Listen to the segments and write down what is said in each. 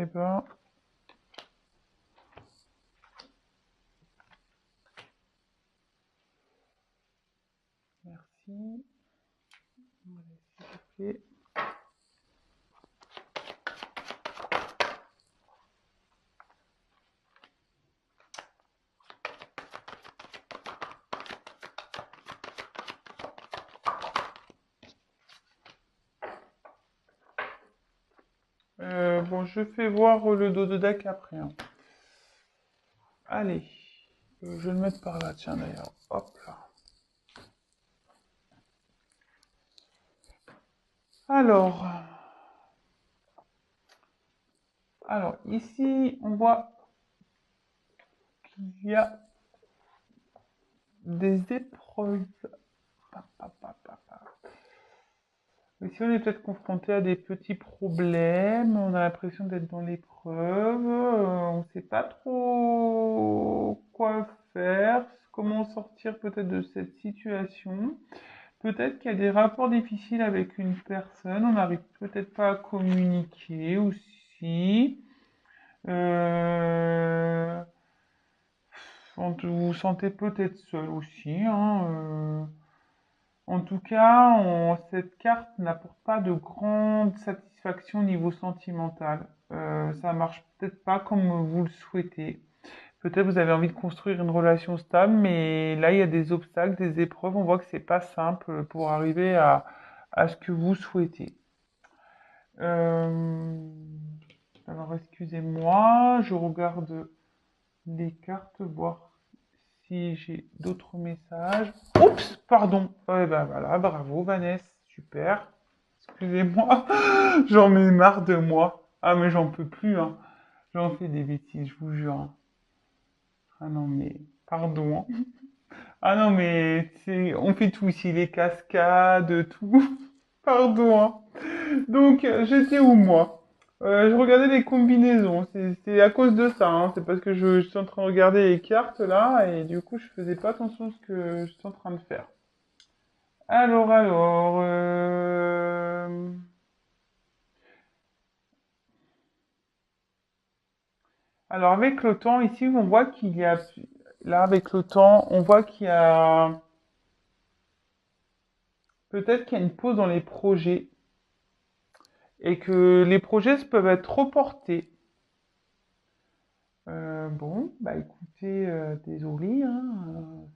Eh ben, merci. Voilà, s'il vous plaît. Bon, je fais voir le dos de deck après, hein. Allez, je vais le mettre par là, tiens d'ailleurs. Hop là. Alors, ici, on voit qu'il y a des épreuves. Ici, on est peut-être confronté à des petits problèmes. On a l'impression d'être dans l'épreuve. On ne sait pas trop quoi faire, comment sortir peut-être de cette situation. Peut-être qu'il y a des rapports difficiles avec une personne. On n'arrive peut-être pas à communiquer aussi. Euh, vous vous sentez peut-être seul aussi, hein. En tout cas, cette carte n'apporte pas de grande satisfaction au niveau sentimental. Ça marche peut-être pas comme vous le souhaitez. Peut-être vous avez envie de construire une relation stable, mais là il y a des obstacles, des épreuves. On voit que c'est pas simple pour arriver à ce que vous souhaitez. Euh, alors excusez-moi, je regarde les cartes, voir si j'ai d'autres messages. Oups, pardon. Ouais, ben voilà, bravo Vanessa, super. Excusez-moi, j'en mets marre de moi. Ah mais j'en peux plus, hein. J'en fais des bêtises, je vous jure, hein. Ah non mais, pardon, hein. Ah non mais, on fait tout ici, les cascades, tout. Pardon, hein. Donc, j'étais où moi? Je regardais les combinaisons. C'est à cause de ça, hein. C'est parce que je suis en train de regarder les cartes là et du coup je faisais pas attention à ce que je suis en train de faire. Alors, alors avec le temps ici on voit qu'il y a là avec le temps on voit qu'il y a peut-être qu'il y a une pause dans les projets et que les projets peuvent être reportés. Bon, bah écoutez, désolé, hein,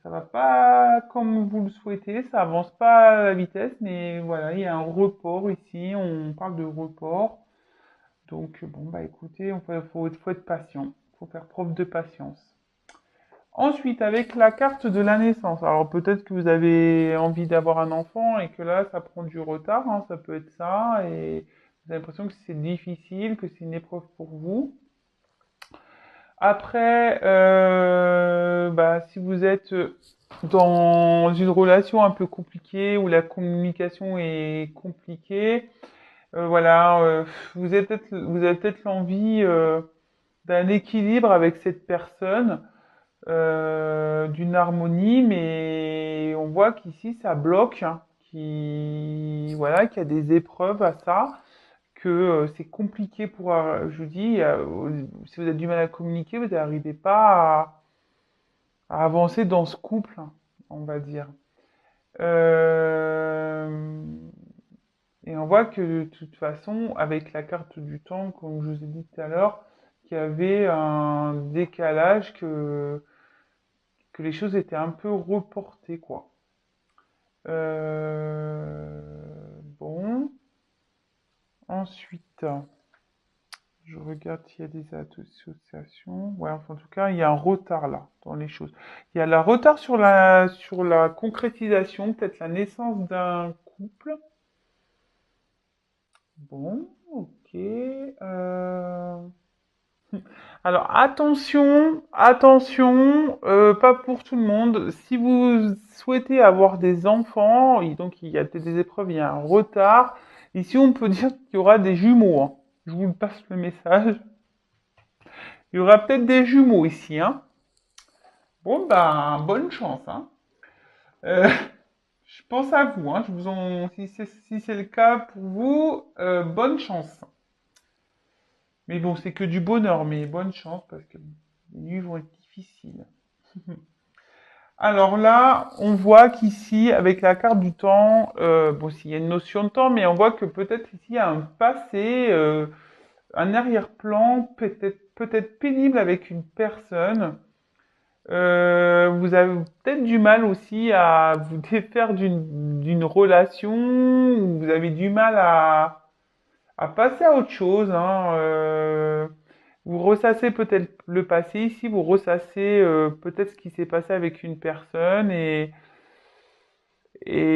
ça va pas comme vous le souhaitez, ça avance pas à la vitesse, mais voilà, il y a un report ici, on parle de report. Donc bon, bah écoutez, faut être patient, faut faire preuve de patience. Ensuite, avec la carte de la naissance, alors peut-être que vous avez envie d'avoir un enfant et que là, ça prend du retard, hein, ça peut être ça, et vous avez l'impression que c'est difficile, que c'est une épreuve pour vous. Après, bah, si vous êtes dans une relation un peu compliquée où la communication est compliquée, voilà, vous avez peut-être l'envie d'un équilibre avec cette personne, d'une harmonie, mais on voit qu'ici ça bloque, hein, voilà, qu'il y a des épreuves à ça que c'est compliqué pour, je vous dis, si vous avez du mal à communiquer, vous n'arrivez pas à avancer dans ce couple, hein, on va dire. Euh, et on voit que de toute façon, avec la carte du temps, comme je vous ai dit tout à l'heure, qu'il y avait un décalage, que les choses étaient un peu reportées, quoi. Bon, ensuite. Je regarde s'il y a des associations. Ouais, enfin, en tout cas, il y a un retard là dans les choses. Il y a le retard sur la concrétisation, peut-être la naissance d'un couple. Bon, ok. Alors attention, attention, pas pour tout le monde. Si vous souhaitez avoir des enfants, et donc il y a peut-être des épreuves, il y a un retard. Ici, on peut dire qu'il y aura des jumeaux, hein. Je vous passe le message. Il y aura peut-être des jumeaux ici, hein. Bon, ben, bonne chance, hein. Euh, je pense à vous, hein. Si c'est le cas pour vous, bonne chance. Mais bon, c'est que du bonheur, mais bonne chance parce que les nuits vont être difficiles. Alors là, on voit qu'ici, avec la carte du temps, bon, s'il y a une notion de temps, mais on voit que peut-être ici, il y a un passé, un arrière-plan, peut-être pénible avec une personne. Vous avez peut-être du mal aussi à vous défaire d'une relation, ou vous avez du mal à passer à autre chose, hein. Vous ressassez peut-être le passé ici, vous ressassez peut-être ce qui s'est passé avec une personne et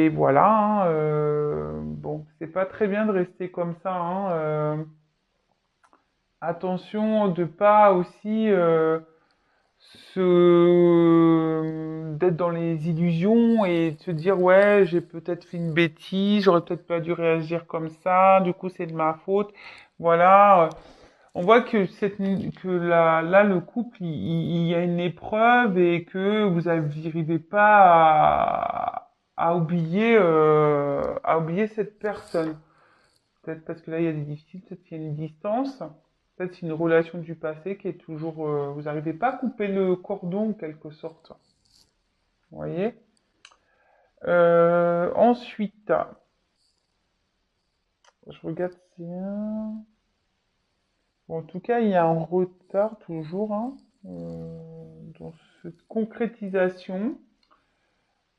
voilà, hein, bon, c'est pas très bien de rester comme ça, hein, attention de pas aussi d'être dans les illusions et de se dire ouais j'ai peut-être fait une bêtise, j'aurais peut-être pas dû réagir comme ça, du coup c'est de ma faute. Voilà, on voit que là le couple il y a une épreuve et que vous n'arrivez pas à oublier cette personne. Peut-être parce que là, il y a des difficultés, peut-être qu'il y a une distance, peut-être c'est une relation du passé qui est toujours... vous n'arrivez pas à couper le cordon, en quelque sorte. Vous voyez. Ensuite, je regarde si... Bon, en tout cas, il y a un retard toujours hein, dans cette concrétisation.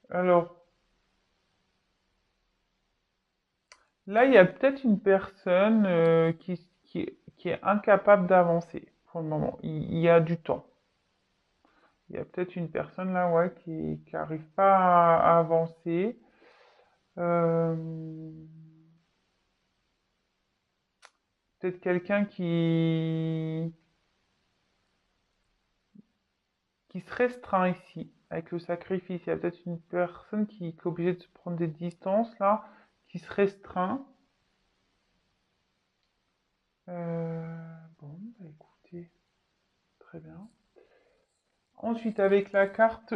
Alors, là, il y a peut-être une personne qui est incapable d'avancer pour le moment. Il y a du temps. Il y a peut-être une personne là, ouais, qui arrive pas à avancer. Euh, peut-être quelqu'un qui se restreint ici, avec le sacrifice. Il y a peut-être une personne qui est obligée de se prendre des distances là, qui se restreint. Bon, bah écoutez, très bien. Ensuite, avec la carte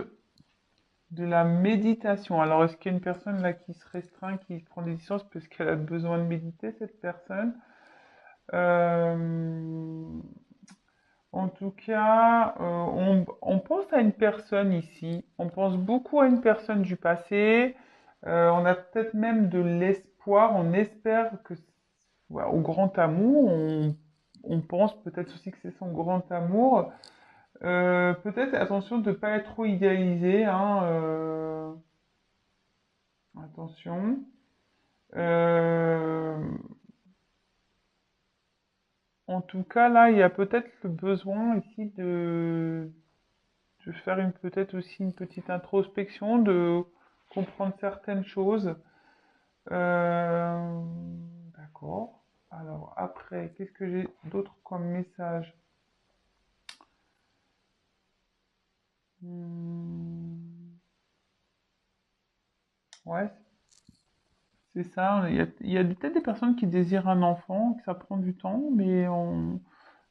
de la méditation. Alors, est-ce qu'il y a une personne là qui se restreint, qui prend des distances parce qu'elle a besoin de méditer, cette personne? Euh, En tout cas, on pense à une personne ici. On pense beaucoup à une personne du passé. On a peut-être même de l'espoir. On espère que, voilà, au grand amour. On pense peut-être aussi que c'est son grand amour. Peut-être attention de ne pas être trop idéalisé. Hein, attention. Euh, En tout cas, là, il y a peut-être le besoin ici de faire peut-être aussi une petite introspection, de comprendre certaines choses. Euh, d'accord. Alors après, qu'est-ce que j'ai d'autre comme message? Hmm, ouais, c'est ça. Il y a peut-être des personnes qui désirent un enfant, que ça prend du temps, mais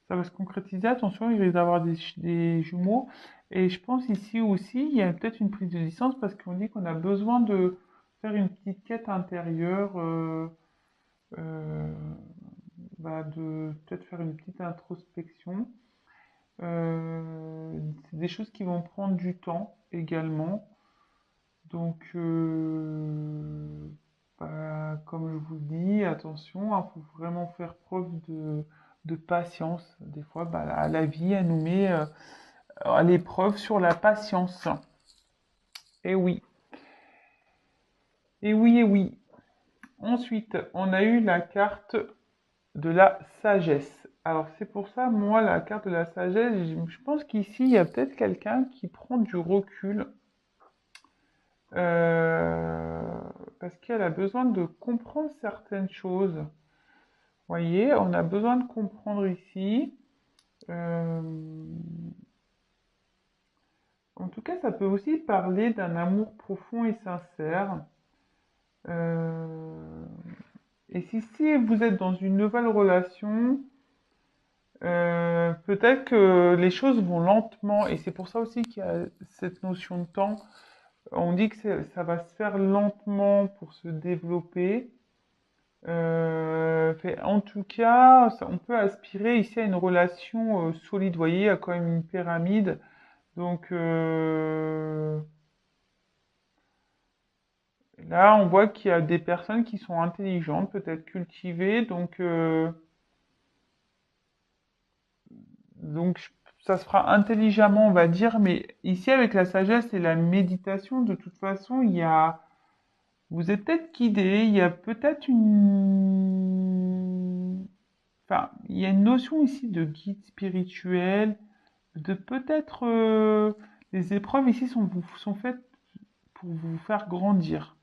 ça va se concrétiser. Attention, il risque d'avoir des jumeaux. Et je pense ici aussi, il y a peut-être une prise de distance parce qu'on dit qu'on a besoin de faire une petite quête intérieure, euh, bah, de peut-être faire une petite introspection. C'est des choses qui vont prendre du temps également. Donc, bah, comme je vous le dis, attention, il faut vraiment faire preuve de patience. Des fois, bah, la vie, elle nous met à l'épreuve sur la patience. Et oui, et oui, et oui. Ensuite, on a eu la carte de la sagesse. Alors, c'est pour ça, moi, la carte de la sagesse, je pense qu'ici, il y a peut-être quelqu'un qui prend du recul euh, parce qu'elle a besoin de comprendre certaines choses. Vous voyez, on a besoin de comprendre ici. Euh, en tout cas, ça peut aussi parler d'un amour profond et sincère. Euh, et si vous êtes dans une nouvelle relation, peut-être que les choses vont lentement, et c'est pour ça aussi qu'il y a cette notion de temps. On dit que ça va se faire lentement pour se développer. En tout cas, on peut aspirer ici à une relation solide. Vous voyez, il y a quand même une pyramide. Donc là, on voit qu'il y a des personnes qui sont intelligentes, peut-être cultivées. Donc ça se fera intelligemment, on va dire. Mais ici, avec la sagesse et la méditation, de toute façon, vous êtes peut-être guidé. Il y a peut-être enfin, il y a une notion ici de guide spirituel, de peut-être les épreuves ici sont faites pour vous faire grandir.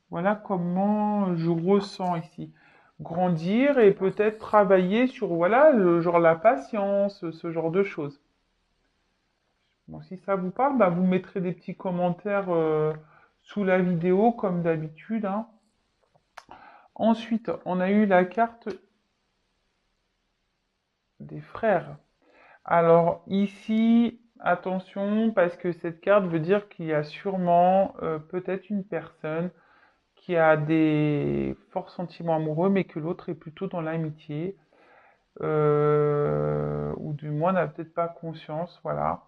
Voilà comment je ressens ici. Grandir et peut-être travailler sur voilà le genre la patience, ce genre de choses. Bon, si ça vous parle, bah, vous mettrez des petits commentaires sous la vidéo comme d'habitude, hein. Ensuite, on a eu la carte des frères. Alors ici, attention, parce que cette carte veut dire qu'il y a sûrement peut-être une personne qui a des forts sentiments amoureux, mais que l'autre est plutôt dans l'amitié, ou du moins n'a peut-être pas conscience, voilà.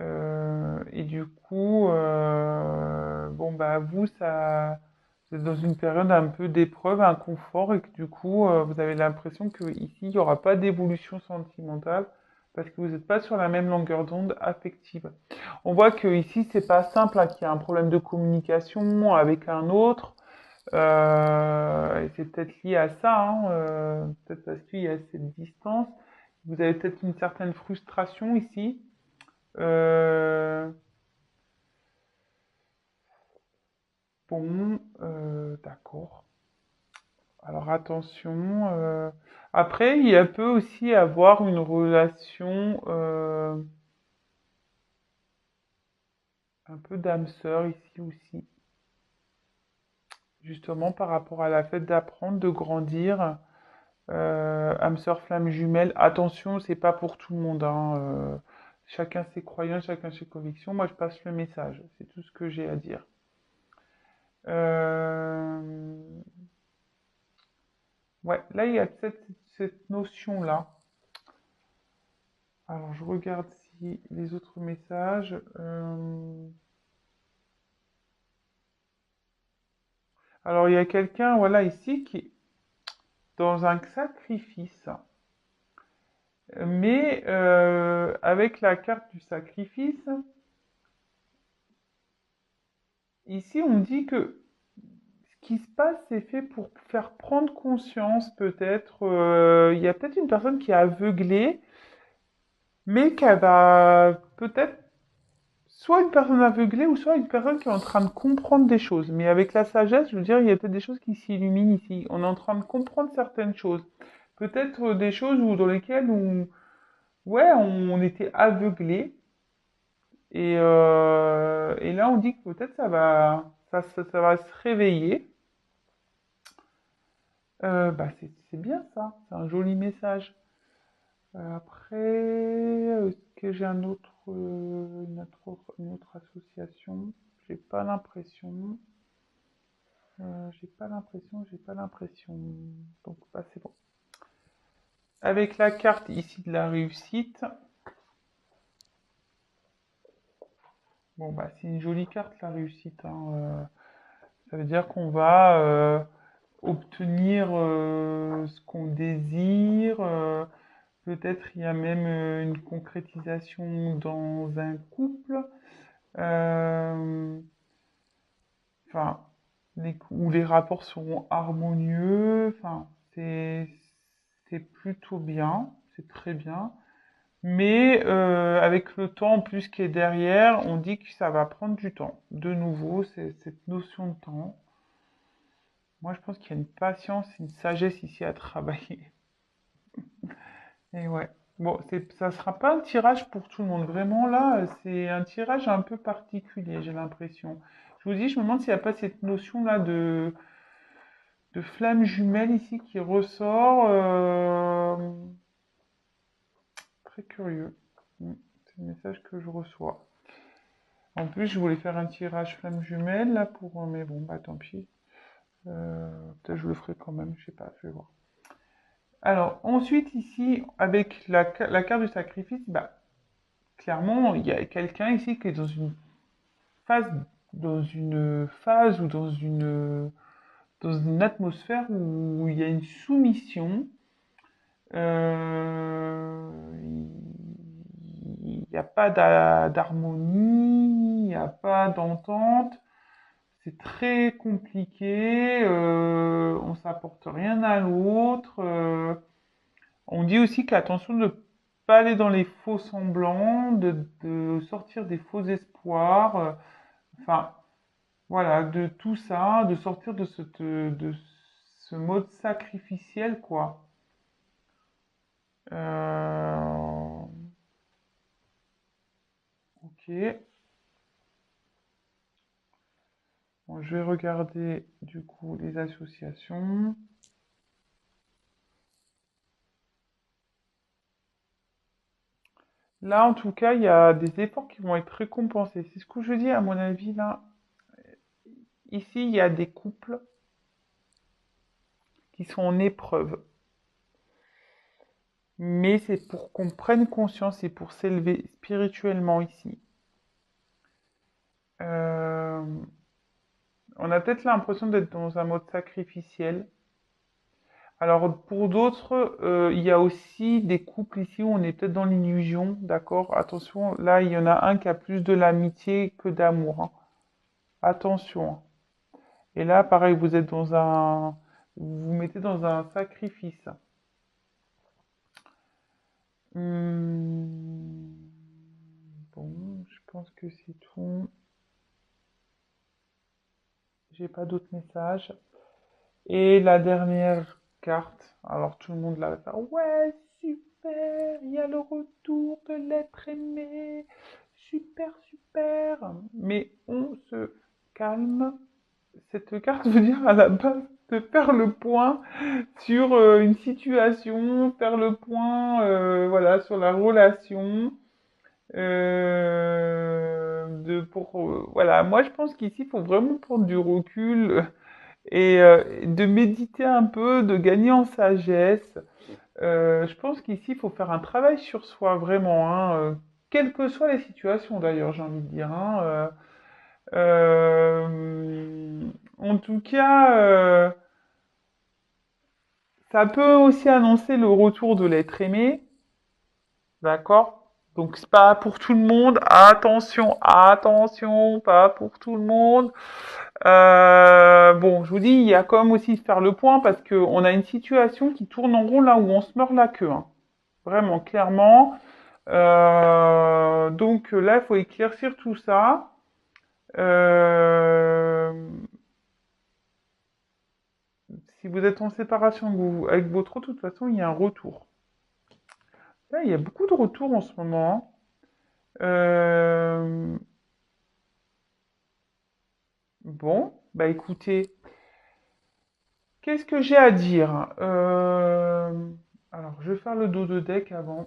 Et du coup, bon bah vous, vous êtes dans une période un peu d'épreuve, inconfort, et que du coup, vous avez l'impression que ici, il n'y aura pas d'évolution sentimentale parce que vous n'êtes pas sur la même longueur d'onde affective. On voit que ici, c'est pas simple, hein, qu'il y a un problème de communication avec un autre. Et c'est peut-être lié à ça, hein, peut-être parce qu'il y a cette distance. Vous avez peut-être une certaine frustration ici. Euh, bon, d'accord. Alors attention. Après, il y a peut aussi avoir une relation un peu d'âme sœur ici aussi. Justement par rapport à la fête d'apprendre, de grandir. Âme sœur, flamme jumelle. Attention, c'est pas pour tout le monde, hein. Chacun ses croyances, chacun ses convictions. Moi, je passe le message. C'est tout ce que j'ai à dire. Euh, Ouais, là, il y a cette notion-là. Alors, je regarde si les autres messages. Alors, il y a quelqu'un, voilà, ici, qui est dans un sacrifice. Mais avec la carte du sacrifice, ici, on dit que ce qui se passe, c'est fait pour faire prendre conscience, peut-être. Il y a peut-être une personne qui est aveuglée, mais qu'elle va peut-être soit une personne aveuglée ou soit une personne qui est en train de comprendre des choses. Mais avec la sagesse, je veux dire, il y a peut-être des choses qui s'illuminent ici. On est en train de comprendre certaines choses. Peut-être des choses dans lesquelles ouais, on était aveuglé. Et là, on dit que peut-être ça va se réveiller. Bah, c'est bien ça. C'est un joli message. Après, est-ce que j'ai une autre association? J'ai pas l'impression. J'ai pas l'impression. Donc, bah, c'est bon. Avec la carte ici de la réussite. Bon, bah, c'est une jolie carte, la réussite, hein. Ça veut dire qu'on va obtenir ce qu'on désire. Peut-être il y a même une concrétisation dans un couple. Euh, enfin, où les rapports seront harmonieux. Enfin, c'est plutôt bien, c'est très bien. Mais avec le temps en plus qui est derrière, on dit que ça va prendre du temps. De nouveau, c'est cette notion de temps. Moi, je pense qu'il y a une patience, une sagesse ici à travailler. Et ouais. Bon, ça sera pas un tirage pour tout le monde. Vraiment, là, c'est un tirage un peu particulier, j'ai l'impression. Je vous dis, je me demande s'il n'y a pas cette notion-là de flamme jumelle ici qui ressort. Très curieux. C'est le message que je reçois. En plus, je voulais faire un tirage flamme jumelle là pour, mais bon, bah tant pis. Peut-être je le ferai quand même, je sais pas, je vais voir. Alors, ensuite, ici, avec la carte du sacrifice, bah, clairement, il y a quelqu'un ici qui est phase, dans une phase ou dans une atmosphère où il y a une soumission. Il n'y a pas d'harmonie, il n'y a pas d'entente. C'est très compliqué. On s'apporte rien à l'autre. On dit aussi qu'attention de ne pas aller dans les faux semblants, de sortir des faux espoirs. Enfin, voilà, de tout ça, de sortir de ce mode sacrificiel, quoi. Euh, ok. Bon, je vais regarder du coup les associations. Là, en tout cas, il y a des efforts qui vont être récompensés. C'est ce que je dis, à mon avis, là. Ici, il y a des couples qui sont en épreuve. Mais c'est pour qu'on prenne conscience et pour s'élever spirituellement ici. Euh, on a peut-être l'impression d'être dans un mode sacrificiel. Alors pour d'autres, il y a aussi des couples ici où on est peut-être dans l'illusion, d'accord? Attention, là il y en a un qui a plus de l'amitié que d'amour, hein. Attention, hein. Et là, pareil, vous vous mettez dans un sacrifice. Hmm, bon, je pense que c'est tout. J'ai pas d'autres messages. Et la dernière carte, alors tout le monde là va faire ouais, super, il y a le retour de l'être aimé, super, super. Mais on se calme. Cette carte veut dire à la base de faire le point sur une situation, faire le point voilà, sur la relation. Voilà, moi je pense qu'ici il faut vraiment prendre du recul et de méditer un peu, de gagner en sagesse. Je pense qu'ici, il faut faire un travail sur soi, vraiment, hein, quelles que soient les situations d'ailleurs, j'ai envie de dire, hein, en tout cas, ça peut aussi annoncer le retour de l'être aimé, d'accord? Donc c'est pas pour tout le monde, attention, attention, pas pour tout le monde. Bon, je vous dis, il y a quand même aussi de faire le point parce qu'on a une situation qui tourne en rond là où on se meurt la queue, hein. Vraiment, clairement. Donc là, il faut éclaircir tout ça. Euh, si vous êtes en séparation avec votre autre, de toute façon, il y a un retour. Là, il y a beaucoup de retours en ce moment, hein. Bon, bah écoutez, qu'est-ce que j'ai à dire? Alors, je vais faire le dos de deck avant.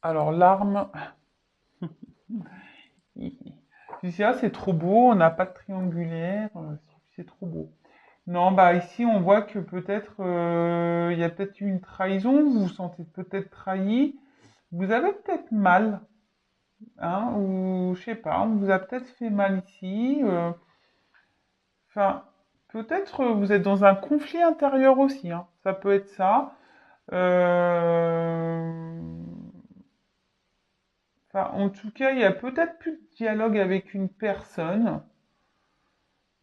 Alors, l'arme. Tu sais, ah, c'est trop beau, on n'a pas de triangulaire, c'est trop beau. Non, bah ici, on voit que peut-être il y a peut-être eu une trahison, vous vous sentez peut-être trahi, vous avez peut-être mal, hein, ou je sais pas, on vous a peut-être fait mal ici. Enfin, peut-être vous êtes dans un conflit intérieur aussi, hein, ça peut être ça. Euh, Enfin, en tout cas, il y a peut-être plus de dialogue avec une personne.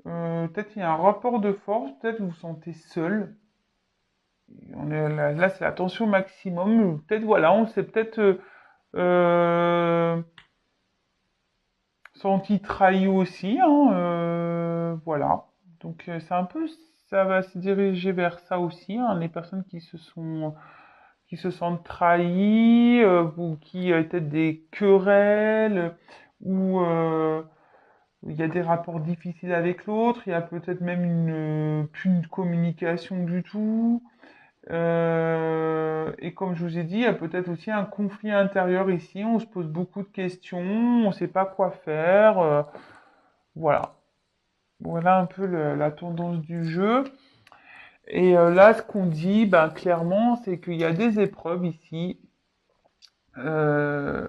Peut-être il y a un rapport de force, peut-être vous vous sentez seul. Là, c'est la tension maximum. Peut-être, voilà, on s'est peut-être euh, senti trahi aussi, hein, voilà. Donc, c'est un peu, ça va se diriger vers ça aussi, hein, les personnes qui se sentent trahies, ou qui peut-être des querelles, ou il y a des rapports difficiles avec l'autre, il y a peut-être même plus de communication du tout. Et comme je vous ai dit, il y a peut-être aussi un conflit intérieur ici. On se pose beaucoup de questions, on ne sait pas quoi faire. Voilà. Voilà un peu la tendance du jeu. Et là, ce qu'on dit, ben, clairement, c'est qu'il y a des épreuves ici. Euh,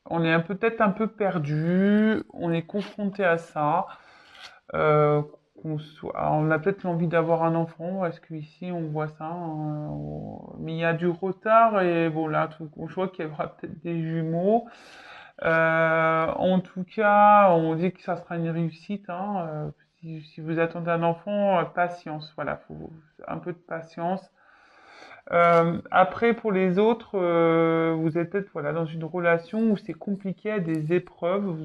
on est peut-être un peu perdu, on est confronté à ça. Euh, on a peut-être l'envie d'avoir un enfant, est-ce qu'ici on voit ça, hein, mais il y a du retard et bon là, je vois qu'il y aura peut-être des jumeaux. En tout cas, on dit que ça sera une réussite, hein, si vous attendez un enfant, patience, voilà, faut un peu de patience. Après, pour les autres, vous êtes peut-être voilà, dans une relation où c'est compliqué, à des épreuves.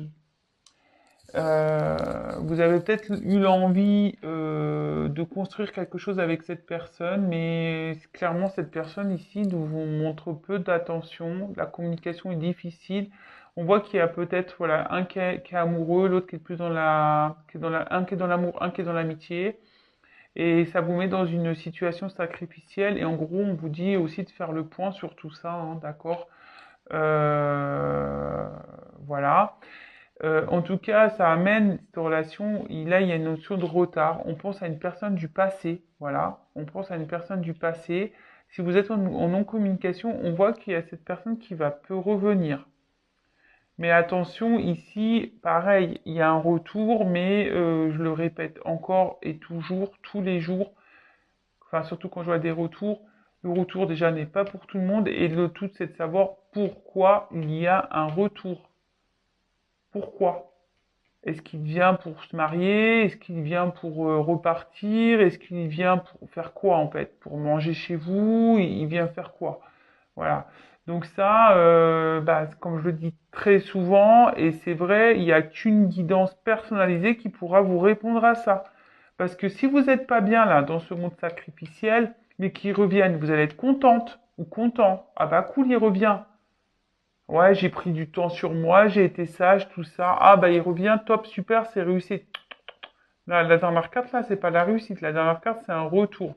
Vous avez peut-être eu l'envie de construire quelque chose avec cette personne, mais clairement, cette personne ici nous vous montre peu d'attention. La communication est difficile. On voit qu'il y a peut-être voilà, un qui est amoureux, l'autre qui est plus dans un qui est dans l'amour, un qui est dans l'amitié. Et ça vous met dans une situation sacrificielle. Et en gros, on vous dit aussi de faire le point sur tout ça, hein, d'accord? Euh, voilà. En tout cas, ça amène cette relation. Là, il y a une notion de retard. On pense à une personne du passé. Voilà. On pense à une personne du passé. Si vous êtes en non-communication, on voit qu'il y a cette personne qui va peu revenir. Mais attention, ici, pareil, il y a un retour, mais je le répète encore et toujours, tous les jours, enfin surtout quand je vois des retours, le retour déjà n'est pas pour tout le monde et le tout c'est de savoir pourquoi il y a un retour. Pourquoi? Est-ce qu'il vient pour se marier? Est-ce qu'il vient pour repartir? Est-ce qu'il vient pour faire quoi en fait? Pour manger chez vous? Il vient faire quoi? Voilà. Donc ça, bah, comme je le dis très souvent, et c'est vrai, il n'y a qu'une guidance personnalisée qui pourra vous répondre à ça. Parce que si vous n'êtes pas bien là, dans ce monde sacrificiel, mais qu'il revienne, vous allez être contente ou content. Ah bah cool, il revient. Ouais, j'ai pris du temps sur moi, j'ai été sage, tout ça. Ah bah il revient, top, super, c'est réussi. Là, la dernière carte, là, c'est pas la réussite. La dernière carte, c'est un retour.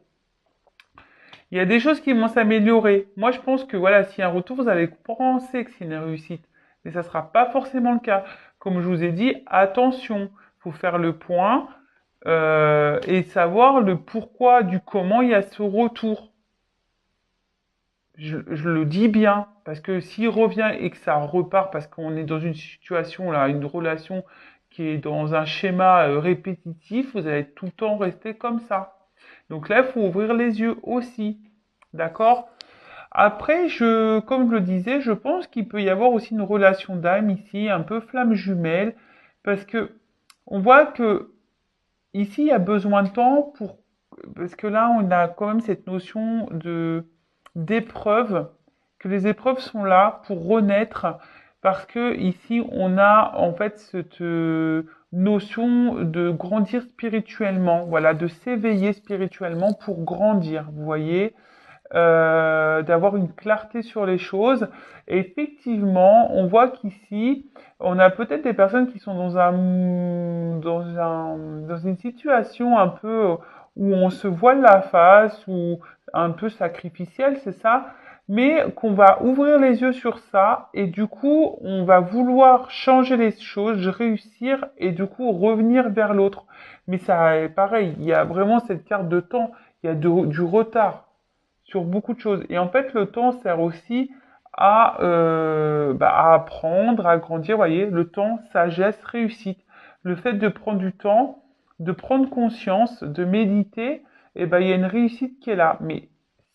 Il y a des choses qui vont s'améliorer. Moi, je pense que voilà, s'il y a un retour, vous allez penser que c'est une réussite. Mais ça sera pas forcément le cas. Comme je vous ai dit, attention, faut faire le point et savoir le pourquoi du comment il y a ce retour. Je le dis bien, parce que s'il revient et que ça repart, parce qu'on est dans une situation là, une relation qui est dans un schéma répétitif, vous allez tout le temps rester comme ça. Donc là, il faut ouvrir les yeux aussi. D'accord? Après, comme je le disais, je pense qu'il peut y avoir aussi une relation d'âme ici, un peu flamme jumelle, parce que on voit que ici, il y a besoin de temps parce que là, on a quand même cette notion d'épreuve, que les épreuves sont là pour renaître, parce que ici, on a en fait cette notion de grandir spirituellement, voilà, de s'éveiller spirituellement pour grandir, vous voyez, d'avoir une clarté sur les choses. Et effectivement, on voit qu'ici, on a peut-être des personnes qui sont dans une situation un peu où on se voile la face, ou un peu sacrificielle, c'est ça, mais qu'on va ouvrir les yeux sur ça, et du coup, on va vouloir changer les choses, réussir, et du coup, revenir vers l'autre. Mais ça, pareil, il y a vraiment cette carte de temps, il y a du retard sur beaucoup de choses. Et en fait, le temps sert aussi à apprendre, à grandir. Vous voyez, le temps, sagesse, réussite. Le fait de prendre du temps, de prendre conscience, de méditer, eh ben, il y a une réussite qui est là. Mais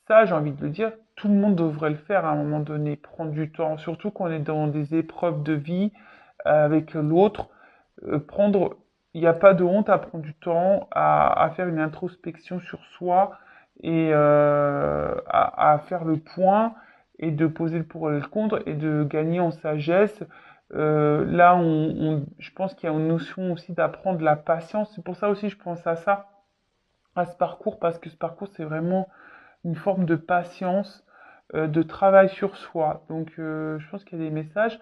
ça, j'ai envie de le dire, tout le monde devrait le faire à un moment donné, prendre du temps, surtout quand on est dans des épreuves de vie avec l'autre. Prendre, il n'y a pas de honte à prendre du temps, à faire une introspection sur soi et à faire le point et de poser le pour et le contre et de gagner en sagesse. Là, je pense qu'il y a une notion aussi d'apprendre la patience. C'est pour ça aussi je pense à ça, à ce parcours, parce que ce parcours, c'est vraiment une forme de patience, de travail sur soi. Donc, je pense qu'il y a des messages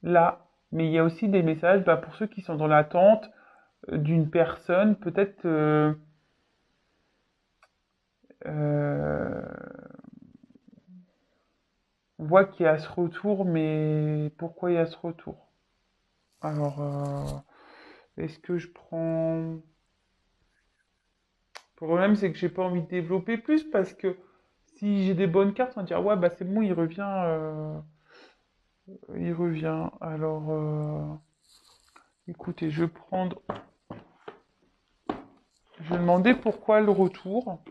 là, mais il y a aussi des messages bah, pour ceux qui sont dans l'attente d'une personne, peut-être euh, on voit qu'il y a ce retour, mais pourquoi il y a ce retour? Alors, Est-ce que je prends... Le problème, c'est que j'ai pas envie de développer plus parce que si j'ai des bonnes cartes, on va dire, ouais, bah c'est bon, il revient. Il revient. Alors, écoutez, je vais prendre... Je vais demander pourquoi le retour.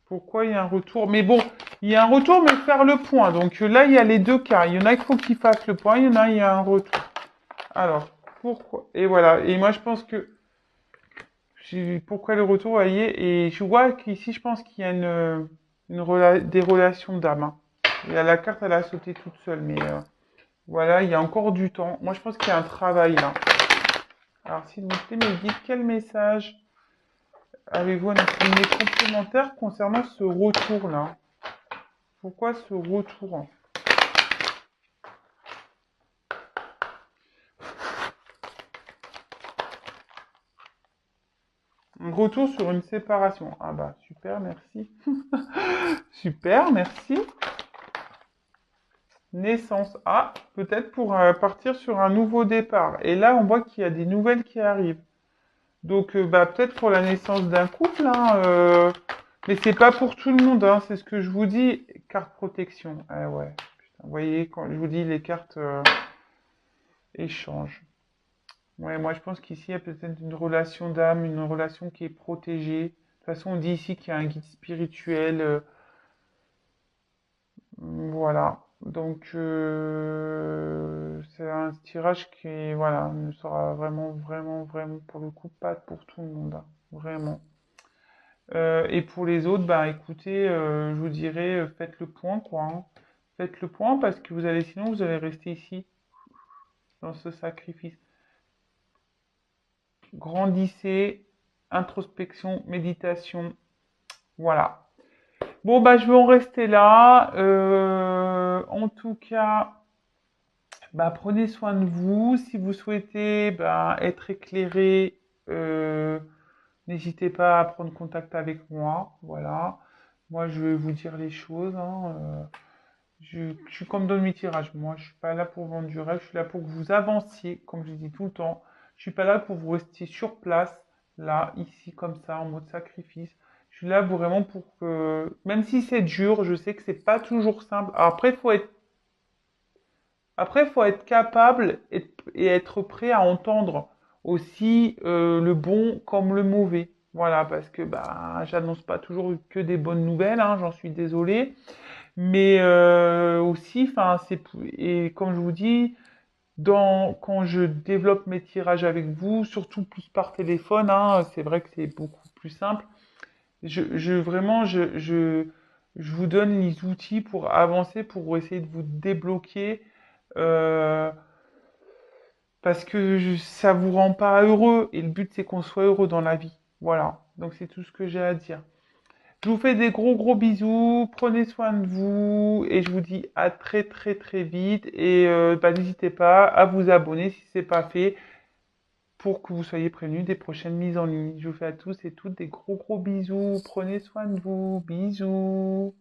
Pourquoi il y a un retour? Mais bon, il y a un retour, mais faire le point. Donc là, il y a les deux cas. Il y en a qu'il faut qu'il fasse le point, il y en a, il y a un retour. Alors, pourquoi? Et voilà. Et moi, je pense que... Pourquoi le retour, vous voyez? Et je vois qu'ici, je pense qu'il y a des relations d'âme, hein. Et la carte, elle a sauté toute seule. Mais voilà, il y a encore du temps. Moi, je pense qu'il y a un travail là. Alors, s'il vous plaît, me dites quel message avez-vous à nous communiquer complémentaire concernant ce retour-là? Pourquoi ce retour? Un retour sur une séparation. Ah bah, super, merci. Super, merci. Naissance. Ah, peut-être pour partir sur un nouveau départ. Et là, on voit qu'il y a des nouvelles qui arrivent. Donc, bah, peut-être pour la naissance d'un couple, hein, mais c'est pas pour tout le monde, hein, c'est ce que je vous dis. Carte protection. Ah ouais. Putain, vous voyez, quand je vous dis les cartes échange. Ouais, moi je pense qu'ici il y a peut-être une relation d'âme, une relation qui est protégée. De toute façon, on dit ici qu'il y a un guide spirituel. Voilà. Donc c'est un tirage qui, voilà, ne sera vraiment, vraiment, vraiment pour le coup pas pour tout le monde, hein. Vraiment. Et pour les autres, bah écoutez, je vous dirais, faites le point, quoi, hein. Faites le point parce que sinon vous allez rester ici, dans ce sacrifice. Grandissez, introspection, méditation, voilà. Bon, bah je vais en rester là. En tout cas, bah prenez soin de vous. Si vous souhaitez bah, être éclairé, n'hésitez pas à prendre contact avec moi, voilà. Moi, je vais vous dire les choses, hein. Je suis comme dans mes tirages. Moi, je suis pas là pour vendre du rêve. Je suis là pour que vous avanciez, comme je dis tout le temps. Je suis pas là pour vous rester sur place, là, ici, comme ça, en mode sacrifice. Je suis là vraiment pour que, même si c'est dur, je sais que c'est pas toujours simple. Alors après, faut être capable et être prêt à entendre aussi le bon comme le mauvais. Voilà, parce que bah, j'annonce pas toujours que des bonnes nouvelles, hein, j'en suis désolée. Mais aussi, enfin, et comme je vous dis, quand je développe mes tirages avec vous, surtout plus par téléphone, hein, c'est vrai que c'est beaucoup plus simple. Vraiment, je vous donne les outils pour avancer, pour essayer de vous débloquer, euh, parce que ça vous rend pas heureux. Et le but, c'est qu'on soit heureux dans la vie. Voilà. Donc, c'est tout ce que j'ai à dire. Je vous fais des gros gros bisous, prenez soin de vous et je vous dis à très très très vite et bah, n'hésitez pas à vous abonner si ce n'est pas fait pour que vous soyez prévenus des prochaines mises en ligne. Je vous fais à tous et toutes des gros gros bisous, prenez soin de vous, bisous.